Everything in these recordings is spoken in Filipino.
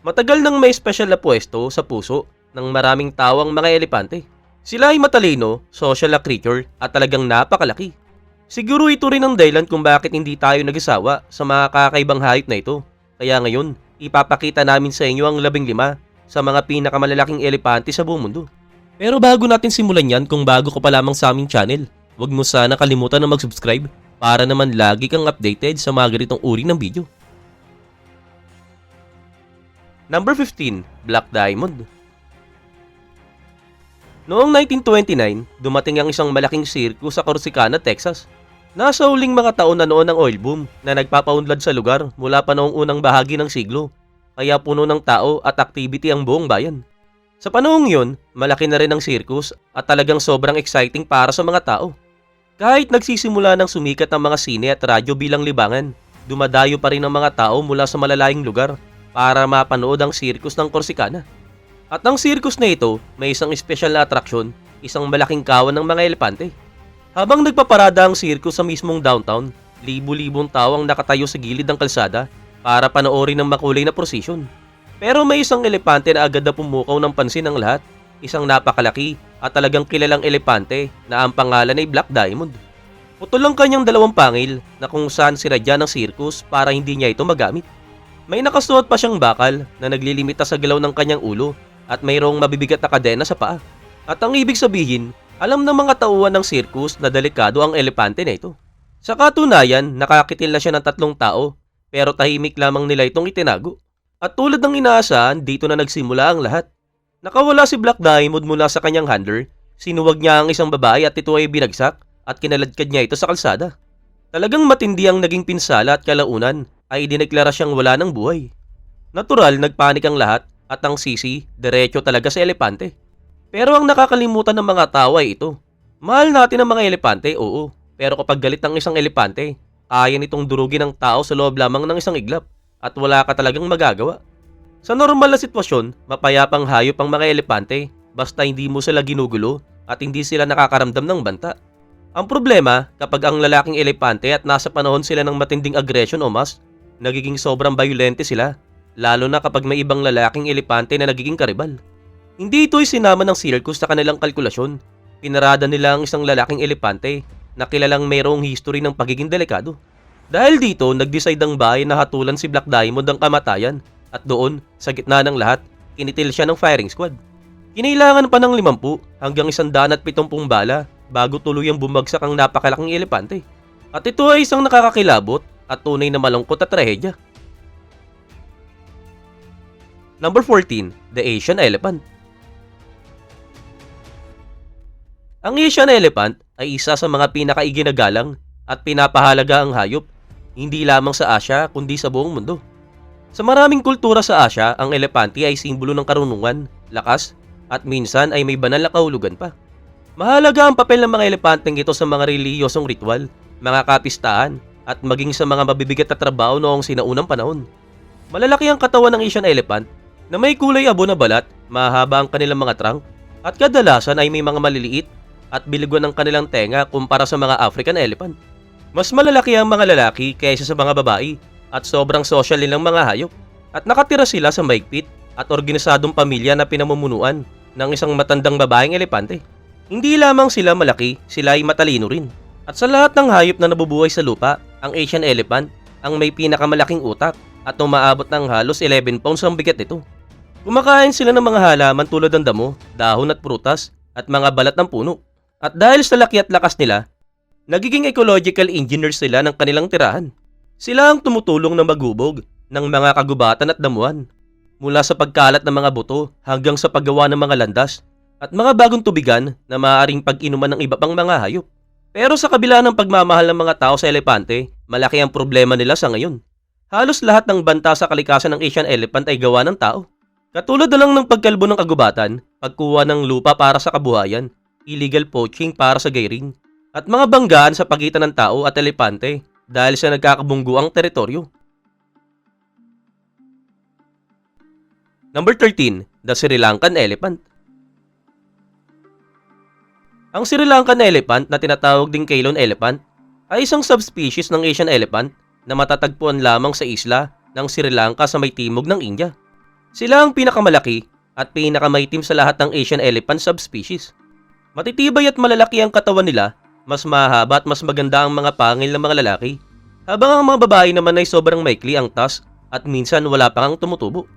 Matagal nang may espesyal na pwesto sa puso ng maraming tao ang mga elepante. Sila ay matalino, social na creature at talagang napakalaki. Siguro ito rin ang dahilan kung bakit hindi tayo nag-asawa sa mga kakaibang hayop na ito. Kaya ngayon, ipapakita namin sa inyo ang 15 sa mga pinakamalalaking elepante sa buong mundo. Pero bago natin simulan yan, kung bago ka pa lamang sa aming channel, huwag mo sana kalimutan na mag-subscribe para naman lagi kang updated sa mga ganitong uri ng video. Number 15, Black Diamond. Noong 1929, dumating ang isang malaking sirkus sa Corsicana, Texas. Nasa huling mga taon na noon ang oil boom na nagpapaunlad sa lugar mula pa noong unang bahagi ng siglo, kaya puno ng tao at activity ang buong bayan. Sa panahong yun, malaki na rin ang sirkus at talagang sobrang exciting para sa mga tao. Kahit nagsisimula ng sumikat ang mga sine at radyo bilang libangan, dumadayo pa rin ang mga tao mula sa malalayong lugar para mapanood ang sirkus ng Corsicana. At ang sirkus na ito, may isang espesyal na atraksyon, isang malaking kawan ng mga elepante. Habang nagpaparada ang sirkus sa mismong downtown, libu-libong tao ang nakatayo sa gilid ng kalsada para panoorin ang makulay na prosesyon. Pero may isang elepante na agad na pumukaw ng pansin ng lahat, isang napakalaki at talagang kilalang elepante na ang pangalan ay Black Diamond. Putol ang kanyang dalawang pangil na kung saan sinadya ng sirkus para hindi niya ito magamit. May nakasuot pa siyang bakal na naglilimita sa galaw ng kanyang ulo at mayroong mabibigat na kadena sa paa. At ang ibig sabihin, alam ng mga tauhan ng sirkus na delikado ang elepante na ito. Sa katunayan, nakakitil na siya ng 3 tao pero tahimik lamang nila itong itinago. At tulad ng inaasahan, dito na nagsimula ang lahat. Nakawala si Black Diamond mula sa kanyang handler, sinuwag niya ang isang babae at ito ay binagsak at kinaladkad niya ito sa kalsada. Talagang matindi ang naging pinsala at kalaunan ay dineklara siyang wala ng buhay. Natural, nagpanik ang lahat at ang sisi, diretso talaga sa elepante. Pero ang nakakalimutan ng mga tao ay ito. Mahal natin ang mga elepante, oo. Pero kapag galit ang isang elepante, kaya nitong durugin ang tao sa loob lamang ng isang iglap at wala ka talagang magagawa. Sa normal na sitwasyon, mapayapang hayop ang mga elepante basta hindi mo sila ginugulo at hindi sila nakakaramdam ng banta. Ang problema, kapag ang lalaking elepante at nasa panahon sila ng matinding aggression o mas, nagiging sobrang violente sila, lalo na kapag may ibang lalaking elepante na nagiging karibal. Hindi ito ay sinama ng circus sa kanilang kalkulasyon. Pinarada nila ang isang lalaking elepante na kilalang mayroong history ng pagiging delikado. Dahil dito, nag-decide ang bayan na hatulan si Black Diamond ang kamatayan at doon, sa gitna ng lahat, kinitil siya ng firing squad. Kinailangan pa ng 50 hanggang 170 bala bago tuluyang bumagsak ang napakalaking elepante. At ito ay isang nakakakilabot at tunay na malungkot at trahedya. Number 14, the Asian Elephant. Ang Asian Elephant ay isa sa mga pinakaiginagalang at pinapahalaga ang hayop, hindi lamang sa Asia kundi sa buong mundo. Sa maraming kultura sa Asia, ang elepante ay simbolo ng karunungan, lakas, at minsan ay may banal na kahulugan pa. Mahalaga ang papel ng mga elepanteng ito sa mga relihiyosong ritual, mga kapistahan, at maging sa mga mabibigat na trabaho noong sinaunang panahon. Malalaki ang katawan ng Asian Elephant na may kulay abo na balat, mahaba ang kanilang mga trunk, at kadalasan ay may mga maliliit at biliguan ng kanilang tenga kumpara sa mga African Elephant. Mas malalaki ang mga lalaki kaysa sa mga babae at sobrang social nilang mga hayop at nakatira sila sa maigpit at organisadong pamilya na pinamumunuan ng isang matandang babaeng elepante. Hindi lamang sila malaki, sila ay matalino rin. At sa lahat ng hayop na nabubuhay sa lupa, ang Asian Elephant ang may pinakamalaking utak at umaabot ng halos 11 pounds ang bigat nito. Kumakain sila ng mga halaman tulad ng damo, dahon at prutas at mga balat ng puno. At dahil sa laki at lakas nila, nagiging ecological engineers sila ng kanilang tirahan. Sila ang tumutulong na maghubog ng mga kagubatan at damuhan, mula sa pagkalat ng mga buto hanggang sa paggawa ng mga landas at mga bagong tubigan na maaaring pag-inuman ng iba pang mga hayop. Pero sa kabila ng pagmamahal ng mga tao sa elepante, malaki ang problema nila sa ngayon. Halos lahat ng banta sa kalikasan ng Asian Elephant ay gawa ng tao. Katulad na lang ng pagkalbo ng kagubatan, pagkuha ng lupa para sa kabuhayan, illegal poaching para sa gairing, at mga banggaan sa pagitan ng tao at elepante dahil sa nagkakabungguang teritoryo. Number 13, the Sri Lankan Elephant. Ang Sri Lankan Elephant na tinatawag ding Ceylon Elephant ay isang subspecies ng Asian Elephant na matatagpuan lamang sa isla ng Sri Lanka sa may timog ng India. Sila ang pinakamalaki at pinakamaitim sa lahat ng Asian elephant subspecies. Matitibay at malalaki ang katawan nila, mas mahaba at mas maganda ang mga pangil ng mga lalaki, habang ang mga babae naman ay sobrang maikli ang tas at minsan wala pa kang tumutubo.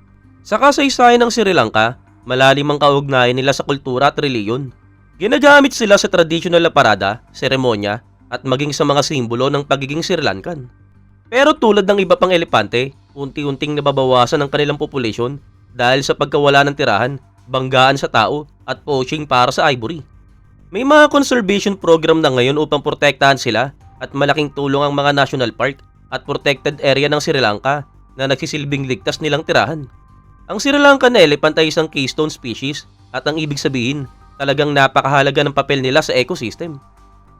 Sa kasaysayan ng Sri Lanka, malalim ang kaugnayan nila sa kultura at reliyon. Ginagamit sila sa traditional na parada, seremonya, at maging sa mga simbolo ng pagiging Sri Lankan. Pero tulad ng iba pang elepante, unti-unting nababawasan ang kanilang populasyon dahil sa pagkawala ng tirahan, banggaan sa tao, at poaching para sa ivory. May mga conservation program na ngayon upang protektahan sila at malaking tulong ang mga national park at protected area ng Sri Lanka na nagsisilbing ligtas nilang tirahan. Ang Sri Lankan elephant ay isang keystone species at ang ibig sabihin, talagang napakahalaga ng papel nila sa ecosystem.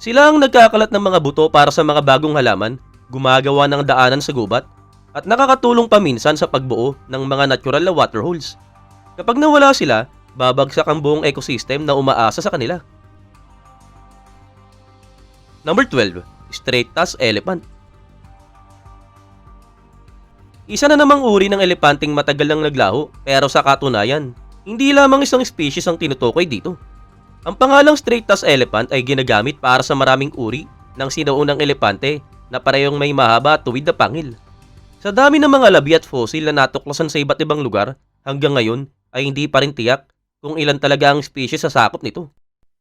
Sila ang nagkakalat ng mga buto para sa mga bagong halaman, gumagawa ng daanan sa gubat, at nakakatulong paminsan sa pagbuo ng mga natural na waterholes. Kapag nawala sila, babagsak ang buong ecosystem na umaasa sa kanila. Number 12. Straight-tusked elephant. Isa na namang uri ng elepanteng matagal nang naglaho, pero sa katunayan, hindi lamang isang species ang tinutukoy dito. Ang pangalang straight-tusked elephant ay ginagamit para sa maraming uri ng sinaunang elepante na parehong may mahaba at tuwid na pangil. Sa dami ng mga labi at fossil na natuklasan sa iba't ibang lugar, hanggang ngayon ay hindi pa rin tiyak kung ilan talaga ang species sa sakop nito.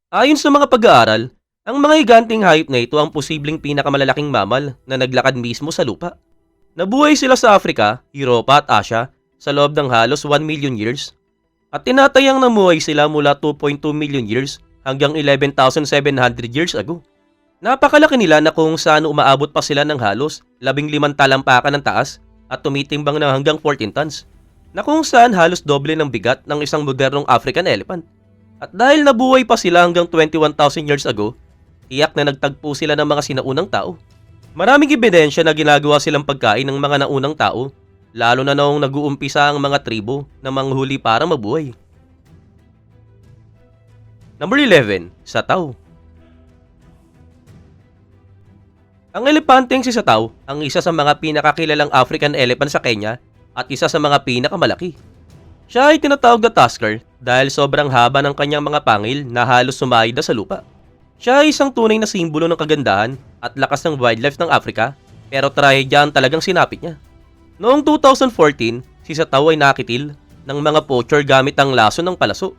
Ayon sa mga pag-aaral, ang mga higanting hayop na ito ang posibleng pinakamalalaking mammal na naglakad mismo sa lupa. Nabuhay sila sa Africa, Europa at Asia sa loob ng halos 1 million years at tinatayang namuhay sila mula 2.2 million years hanggang 11,700 years ago. Napakalaki nila na kung saan umaabot pa sila ng halos 15 talampakan ng taas at tumitimbang ng hanggang 14 tons na kung saan halos doble ng bigat ng isang modernong African elephant. At dahil nabuhay pa sila hanggang 21,000 years ago, tiyak na nagtagpo sila ng mga sinaunang tao. Maraming ebidensya na ginagawa silang pagkain ng mga naunang tao, lalo na noong nag-uumpisa ang mga tribo na manghuli para mabuhay. Number 11. Sataw. Ang elepanteng si Sataw ang isa sa mga pinakakilalang African elephant sa Kenya at isa sa mga pinakamalaki. Siya ay tinatawag na tusker dahil sobrang haba ng kanyang mga pangil na halos sumayda sa lupa. Siya ay isang tunay na simbolo ng kagandahan at lakas ng wildlife ng Africa, pero trahedya ang talagang sinapit niya. Noong 2014, si Sataw ay nakitil ng mga poacher gamit ang laso ng palaso.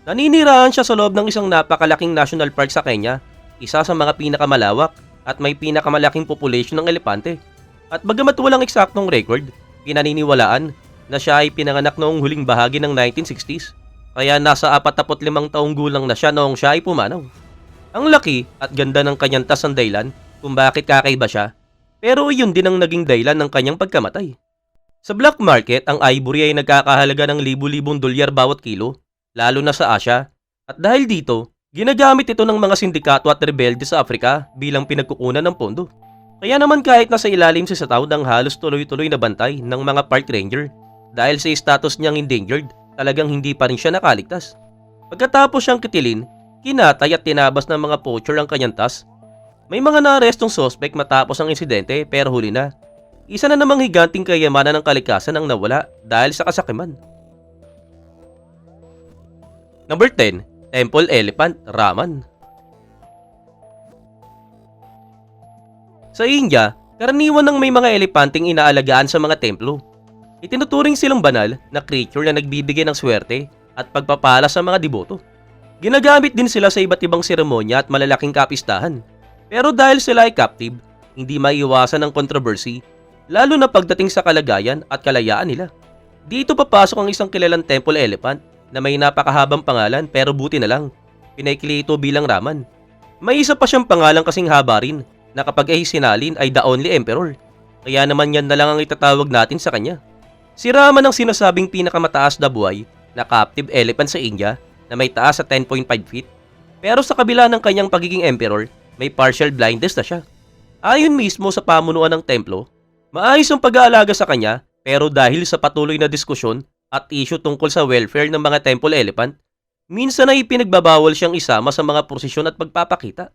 Naninirahan siya sa loob ng isang napakalaking national park sa Kenya, isa sa mga pinakamalawak at may pinakamalaking population ng elepante. At bagamat walang eksaktong record, pinaniniwalaan na siya ay pinanganak noong huling bahagi ng 1960s, kaya nasa 45 taong gulang na siya noong siya ay pumanaw. Ang laki at ganda ng kanyang tas ang dahilan kung bakit kakaiba siya, pero iyon din ang naging dahilan ng kanyang pagkamatay. Sa black market, ang ivory ay nagkakahalaga ng libu-libong dolyar bawat kilo, lalo na sa Asia, at dahil dito, ginagamit ito ng mga sindikato at rebelde sa Africa bilang pinagkukunan ng pondo. Kaya naman kahit nasa ilalim si Sataw ng halos tuloy-tuloy na bantay ng mga park ranger, dahil sa status niyang endangered, talagang hindi pa rin siya nakaligtas. Pagkatapos siyang kitilin, kinatay at tinabas ng mga poacher ang kanyang tas. May mga naarestong suspect matapos ang insidente pero huli na. Isa na namang higanting kayamanan ng kalikasan ang nawala dahil sa kasakiman. Number 10. Temple Elephant, Raman. Sa India, karaniwan ng may mga elepanteng inaalagaan sa mga templo. Itinuturing silang banal na creature na nagbibigay ng swerte at pagpapala sa mga deboto. Ginagamit din sila sa iba't ibang seremonya at malalaking kapistahan. Pero dahil sila ay captive, hindi maiiwasan ang controversy, lalo na pagdating sa kalagayan at kalayaan nila. Dito papasok ang isang kilalang temple elephant na may napakahabang pangalan pero buti na lang, pinaikli ito bilang Raman. May isa pa siyang pangalan kasing haba rin na kapag ay sinalin ay the only emperor. Kaya naman yan na lang ang itatawag natin sa kanya. Si Raman ang sinasabing pinakamataas na buhay na captive elephant sa India na may taas sa 10.5 feet. Pero sa kabila ng kanyang pagiging emperor, may partial blindness na siya. Ayon mismo sa pamunuan ng templo, maayos ang pag-aalaga sa kanya pero dahil sa patuloy na diskusyon at issue tungkol sa welfare ng mga temple elephant, minsan ay ipinagbabawal siyang isama sa mga prosesyon at pagpapakita.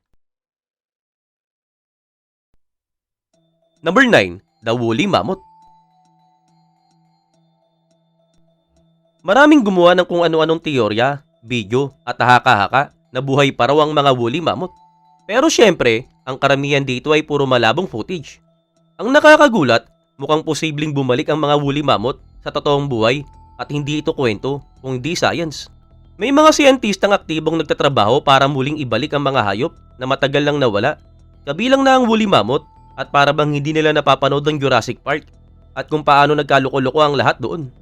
Number 9. The Woolly Mammoth. Maraming gumawa ng kung ano-anong teorya, video at haka-haka na buhay pa raw ang mga woolly mammoth. Pero syempre, ang karamihan dito ay puro malabong footage. Ang nakakagulat, mukhang posibleng bumalik ang mga woolly mammoth sa totoong buhay at hindi ito kwento kung hindi science. May mga siyentistang aktibong nagtatrabaho para muling ibalik ang mga hayop na matagal lang nawala. Kabilang na ang woolly mammoth at para bang hindi nila napapanood ng Jurassic Park at kung paano nagkaloko-loko ang lahat doon.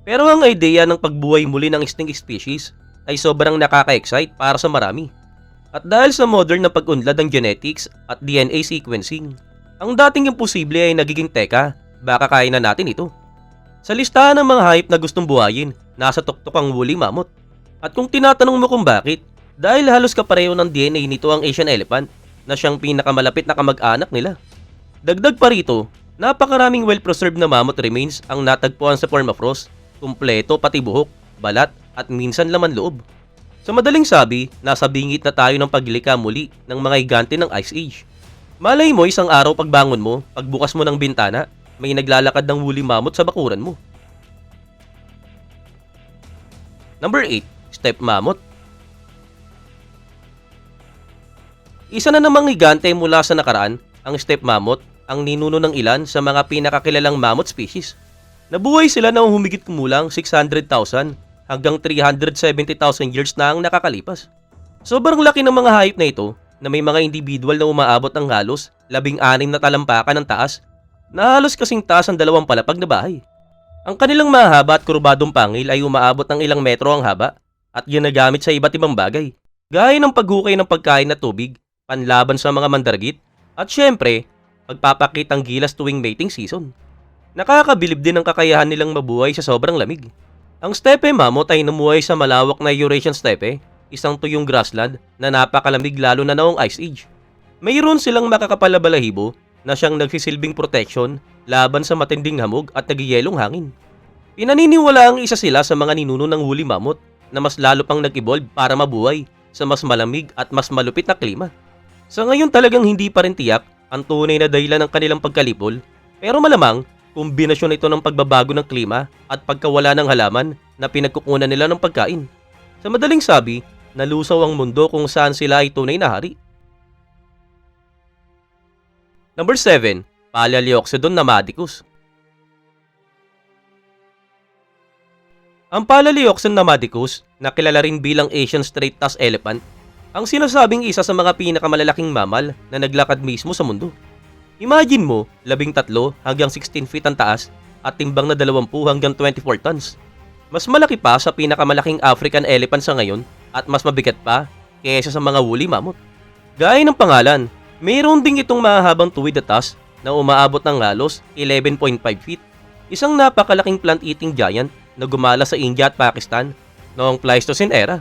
Pero ang ideya ng pagbuhay muli ng extinct species ay sobrang nakaka-excite para sa marami. At dahil sa modern na pag-unlad ng genetics at DNA sequencing, ang dating imposible ay nagiging teka, baka kaya na natin ito. Sa listahan ng mga hayop na gustong buhayin, nasa tuktok ang woolly mammoth. At kung tinatanong mo kung bakit, dahil halos kapareho ng DNA nito ang Asian elephant na siyang pinakamalapit na kamag-anak nila. Dagdag pa rito, napakaraming well-preserved na mammoth remains ang natagpuan sa permafrost, kumpleto pati buhok, balat at minsan laman loob. Sa madaling sabi, nasa bingit na tayo ng paglika muli ng mga higante ng Ice Age. Malay mo isang araw pagbangon mo, pagbukas mo ng bintana, may naglalakad ng woolly mammoth sa bakuran mo. Number 8. Steppe mammoth. Isa na namang higante mula sa nakaraan, ang steppe mammoth, ang ninuno ng ilan sa mga pinakakilalang mammoth species. Nabuhay sila na humigit kumulang 600,000 hanggang 370,000 years na ang nakakalipas. Sobrang laki ng mga hayop na ito na may mga individual na umaabot ng halos 16 na talampakan ng taas na halos kasing taas ang 2 palapag na bahay. Ang kanilang mahaba at kurbadong pangil ay umaabot ng ilang metro ang haba at ginagamit sa iba't ibang bagay, gaya ng paghukay ng pagkain na tubig, panlaban sa mga mandaragit, at syempre, pagpapakitang gilas tuwing mating season. Nakakabilib din ang kakayahan nilang mabuhay sa sobrang lamig. Ang steppe mammoth ay namuhay sa malawak na Eurasian steppe, isang tuyong grassland na napakalamig lalo na noong Ice Age. Mayroon silang makakapalabalahibo na siyang nagsisilbing protection laban sa matinding hamog at nagyayelong hangin. Pinaniniwala ang isa sila sa mga ninuno ng woolly mammoth na mas lalo pang nag-evolve para mabuhay sa mas malamig at mas malupit na klima. Sa ngayon talagang hindi pa rin tiyak ang tunay na dahilan ng kanilang pagkalipol, pero malamang kombinasyon ito ng pagbabago ng klima at pagkawala ng halaman na pinagkukunan nila ng pagkain. Sa madaling sabi, nalusaw ang mundo kung saan sila ay tunay na hari. Number 7. Palaeoxodon namadicus. Ang Palaeoxodon namadicus, na kilala rin bilang Asian straight-tusked elephant, ang sinasabing isa sa mga pinakamalalaking mammal na naglakad mismo sa mundo. Imagine mo, 13 hanggang 16 feet ang taas at timbang na 20 hanggang 24 tons. Mas malaki pa sa pinakamalaking African elephant sa ngayon at mas mabigat pa kaysa sa mga woolly mammoth. Gaya ng pangalan, mayroon ding itong mahahabang tuwid na tusk na umaabot ng halos 11.5 feet. Isang napakalaking plant-eating giant na gumala sa India at Pakistan noong Pleistocene era.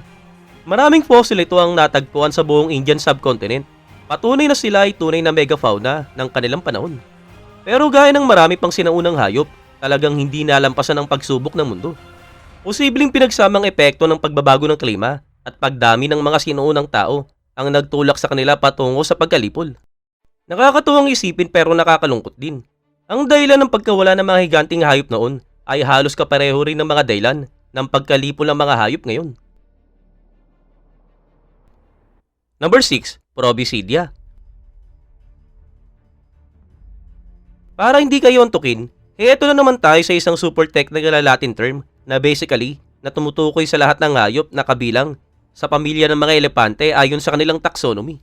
Maraming fossil ito ang natagpuan sa buong Indian subcontinent. Patunay na sila ay tunay na megafauna ng kanilang panahon. Pero gaya ng marami pang sinaunang hayop, talagang hindi nalampasan ang pagsubok ng mundo. Posibleng pinagsamang epekto ng pagbabago ng klima at pagdami ng mga sinuunang tao ang nagtulak sa kanila patungo sa pagkalipol. Nakakatuwang isipin pero nakakalungkot din. Ang dahilan ng pagkawala ng mga higanting hayop noon ay halos kapareho rin ng mga dahilan ng pagkalipol ng mga hayop ngayon. Number 6. Proboscidea. Para hindi kayo antukin, eto na naman tayo sa isang super technical na Latin term na basically na tumutukoy sa lahat ng hayop na kabilang sa pamilya ng mga elepante ayon sa kanilang taxonomy.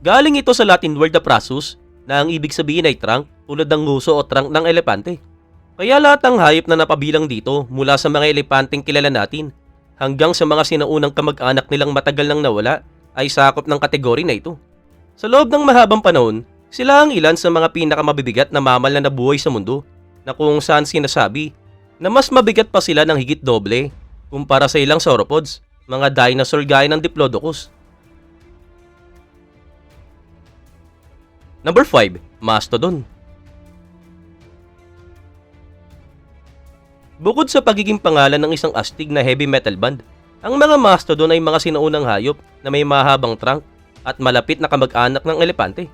Galing ito sa Latin word na prasus na ang ibig sabihin ay trunk tulad ng nguso o trunk ng elepante. Kaya lahat ng hayop na napabilang dito mula sa mga elepanteng kilala natin hanggang sa mga sinaunang kamag-anak nilang matagal nang nawala ay sakop ng kategory na ito. Sa loob ng mahabang panahon, sila ang ilan sa mga pinakamabibigat na mammal na nabuhay sa mundo na kung saan sinasabi na mas mabigat pa sila ng higit doble kumpara sa ilang sauropods, mga dinosaur gaya ng Diplodocus. Number 5. Mastodon. Bukod sa pagiging pangalan ng isang astig na heavy metal band, ang mga mastodon ay mga sinaunang hayop na may mahabang trunk at malapit na kamag-anak ng elepante.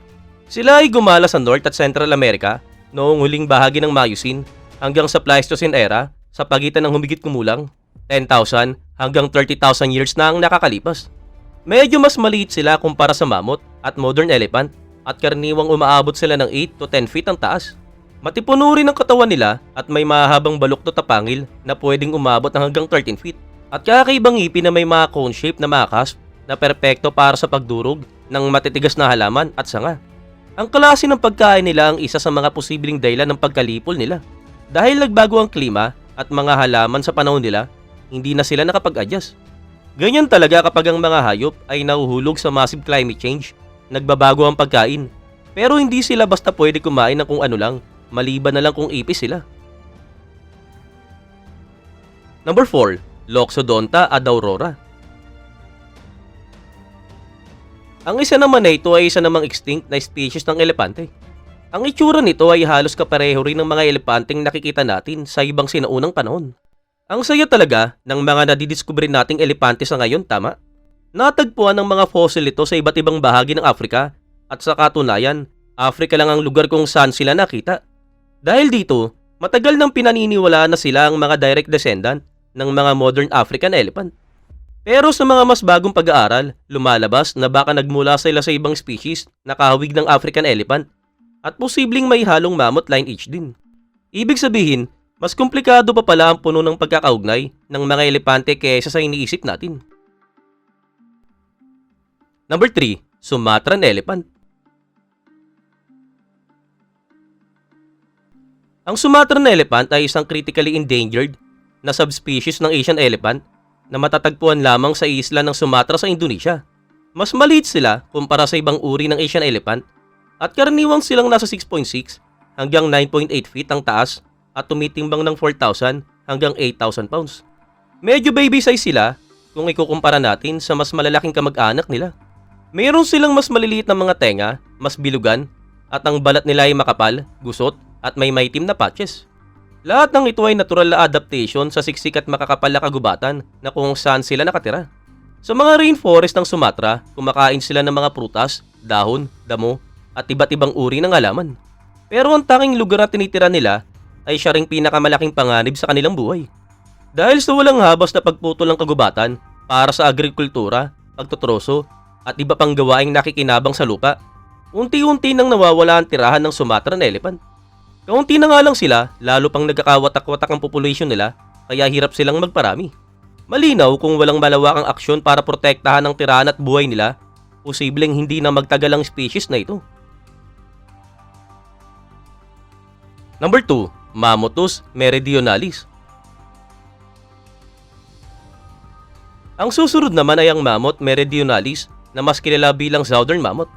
Sila ay gumala sa North at Central America noong huling bahagi ng Miocene hanggang sa Pleistocene era sa pagitan ng humigit kumulang 10,000 hanggang 30,000 years na ang nakakalipas. Medyo mas maliit sila kumpara sa mammoth at modern elephant at karaniwang umaabot sila ng 8 to 10 feet ang taas. Matipuno rin ang katawan nila at may mahabang baluktot na pangil na pwedeng umabot ng hanggang 13 feet. At kakaibang ngipin na may mga cone shape na mga cusp na perpekto para sa pagdurog ng matitigas na halaman at sanga. Ang klase ng pagkain nila ang isa sa mga posibleng dahilan ng pagkalipol nila. Dahil nagbago ang klima at mga halaman sa panahon nila, hindi na sila nakapag-adjust. Ganyan talaga kapag ang mga hayop ay nahuhulog sa massive climate change, nagbabago ang pagkain. Pero hindi sila basta pwede kumain ng kung ano lang, maliban na lang kung ipis sila. Number 4. Loxodonta adaurora. Ang isa naman na ito ay isa namang extinct na species ng elepante. Ang itsura nito ay halos kapareho rin ng mga elepanteng nakikita natin sa ibang sinaunang panahon. Ang saya talaga ng mga nadidiskubre nating elepante sa ngayon, tama? Natagpuan ng mga fossil ito sa iba't ibang bahagi ng Africa at sa katunayan, Africa lang ang lugar kung saan sila nakita. Dahil dito, matagal nang pinaniniwalaan na sila ang mga direct descendant ng mga modern African elephant. Pero sa mga mas bagong pag-aaral, lumalabas na baka nagmula sila sa ibang species na kahawig ng African elephant at posibleng may halong mammoth lineage din. Ibig sabihin, mas komplikado pa pala ang puno ng pagkakaugnay ng mga elepante kaysa sa iniisip natin. Number 3. Sumatran elephant. Ang Sumatran elephant ay isang critically endangered na subspecies ng Asian elephant na matatagpuan lamang sa isla ng Sumatra sa Indonesia. Mas maliit sila kumpara sa ibang uri ng Asian elephant at karaniwang silang nasa 6.6 hanggang 9.8 feet ang taas at tumitimbang ng 4,000 hanggang 8,000 pounds. Medyo baby size sila kung ikukumpara natin sa mas malalaking kamag-anak nila. Mayroon silang mas maliliit na mga tenga, mas bilugan, at ang balat nila ay makapal, gusot, at may maitim na patches. Lahat ng ito ay natural na adaptation sa siksik at makakapal na kagubatan na kung saan sila nakatira. Sa mga rainforest ng Sumatra, kumakain sila ng mga prutas, dahon, damo, at iba't ibang uri ng halaman. Pero ang tanging lugar na tinitira nila ay siya ring pinakamalaking panganib sa kanilang buhay. Dahil sa walang habas na pagputol ng kagubatan para sa agrikultura, pagtutroso, at iba pang gawaing nakikinabang sa lupa, unti-unti nang nawawala ang tirahan ng Sumatran elephant. Kaunti na nga lang sila, lalo pang nagkakawatak-watak ang population nila, kaya hirap silang magparami. Malinaw kung walang malawakang aksyon para protektahan ang tirahan at buhay nila, posibleng hindi na magtagal ang species na ito. Number 2. Mammuthus meridionalis. Ang susunod naman ay ang Mammoth meridionalis na mas kilala bilang Southern Mammoth.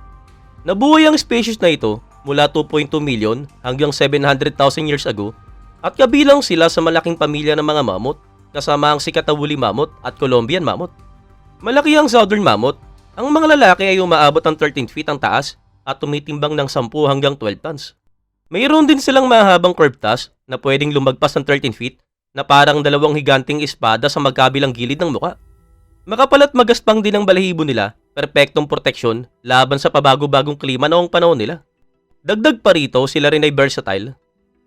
Nabuhay ang species na ito mula 2.2 million hanggang 700,000 years ago at kabilang sila sa malaking pamilya ng mga mammoth kasama ang sikat na woolly mammoth at Colombian mammoth. Malaki ang Southern Mammoth. Ang mga lalaki ay umaabot ng 13 feet ang taas at tumitimbang ng 10 hanggang 12 tons. Mayroon din silang mahabang curved tusk na pwedeng lumagpas ng 13 feet na parang dalawang higanting espada sa magkabilang gilid ng muka. Makapal at magaspang din ang balahibo nila, perpektong proteksyon laban sa pabago-bagong klima noong panahon nila. Dagdag pa rito, sila rin ay versatile,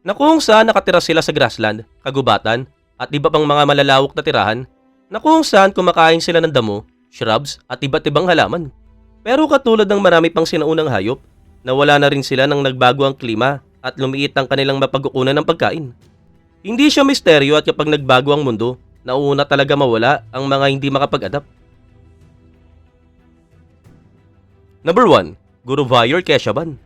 na kung saan nakatira sila sa grassland, kagubatan, at iba pang mga malalawak na tirahan, na kung saan kumakain sila ng damo, shrubs, at iba't ibang halaman. Pero katulad ng marami pang sinaunang hayop, nawala na rin sila nang nagbago ang klima at lumiit ang kanilang mapagkukunan ng pagkain. Hindi siya misteryo at kapag nagbago ang mundo, nauna talaga mawala ang mga hindi makapag-adapt. Number 1. Guruvayor keshaban.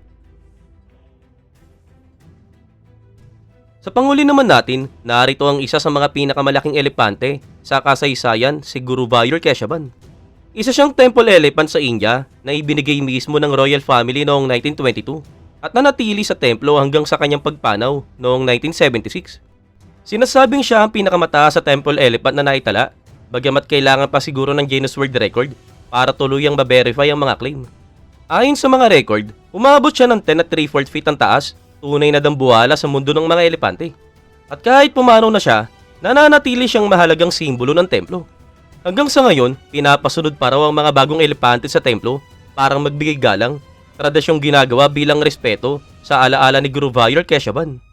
Sa panghuli naman natin, narito ang isa sa mga pinakamalaking elepante sa kasaysayan, si Guruvayor keshaban. Isa siyang temple elephant sa India na ibinigay mismo ng royal family noong 1922 at nanatili sa templo hanggang sa kanyang pagpanaw noong 1976. Sinasabing siya ang pinakamataas sa temple elephant na naitala, bagamat kailangan pa siguro ng Guinness World Record para tuluyang ma-verify ang mga claim. Ayon sa mga record, umabot siya ng 10 at 3/4 feet ang taas, tunay na dambuhala sa mundo ng mga elepante. At kahit pumanaw na siya, nananatili siyang mahalagang simbolo ng templo. Hanggang sa ngayon, pinapasunod pa raw ang mga bagong elepante sa templo para magbigay galang, tradisyong ginagawa bilang respeto sa alaala ni Guruvayor keshaban.